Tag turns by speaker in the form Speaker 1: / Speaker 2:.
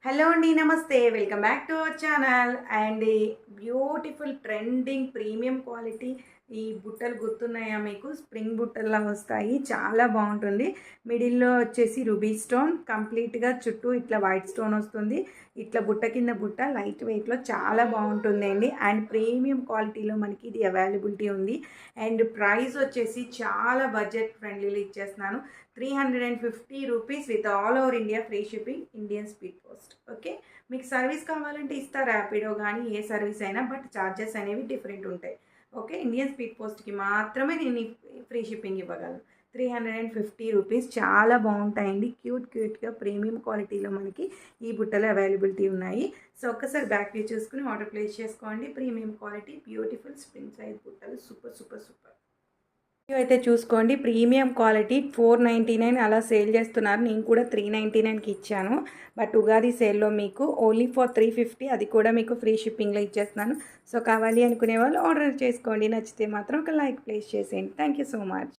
Speaker 1: Hello అండి, నమస్తే. Welcome back to our channel. And ఈ బ్యూటిఫుల్ ట్రెండింగ్ ప్రీమియం క్వాలిటీ ఈ బుట్టలు గుర్తున్నాయా మీకు? స్ప్రింగ్ బుట్టల్లా వస్తాయి, చాలా బాగుంటుంది. మిడిల్లో వచ్చేసి రూబీ స్టోన్, కంప్లీట్గా చుట్టూ ఇట్లా వైట్ స్టోన్ వస్తుంది. ఇట్లా బుట్ట కింద బుట్ట లైట్ వెయిట్లో చాలా బాగుంటుందండి. అండ్ ప్రీమియం క్వాలిటీలో మనకి ఇది అవైలబిలిటీ ఉంది. అండ్ ప్రైస్ వచ్చేసి చాలా బడ్జెట్ ఫ్రెండ్లీలో ఇచ్చేస్తున్నాను. 350 rupees with all over India free shipping, Indian speed post. Okay, మీకు సర్వీస్ కావాలంటే ఇస్తా, ర్యాపిడో కానీ ఏ సర్వీస్ అయినా, బట్ ఛార్జెస్ అనేవి డిఫరెంట్ ఉంటాయి. ఓకే, ఇండియన్ స్పీడ్ పోస్ట్కి మాత్రమే నేను ఫ్రీ షిప్పింగ్ ఇవ్వగలను. 350 రూపీస్, చాలా బాగుంటాయండి. క్యూట్గా ప్రీమియం క్వాలిటీలో మనకి ఈ బుట్టలు అవైలబిలిటీ ఉన్నాయి. సో ఒక్కసారి బ్యాక్ వ్యూ చూసుకుని ఆర్డర్ ప్లేస్ చేసుకోండి. Premium quality beautiful spring size బుట్టలు, సూపర్ సూపర్ సూపర్. అయితే చూసుకోండి, ప్రీమియం క్వాలిటీ 499 అలా సేల్ చేస్తున్నారు. నేను కూడా 399కి ఇచ్చాను. బట్ ఉగాది సేల్లో మీకు ఓన్లీ ఫర్ 350, అది కూడా మీకు ఫ్రీ షిప్పింగ్లో ఇచ్చేస్తున్నాను. సో కావాలి అనుకునే వాళ్ళు ఆర్డర్ చేసుకోండి. నచ్చితే మాత్రం ఒక లైక్ ప్లేస్ చేసేయండి. Thank you so much.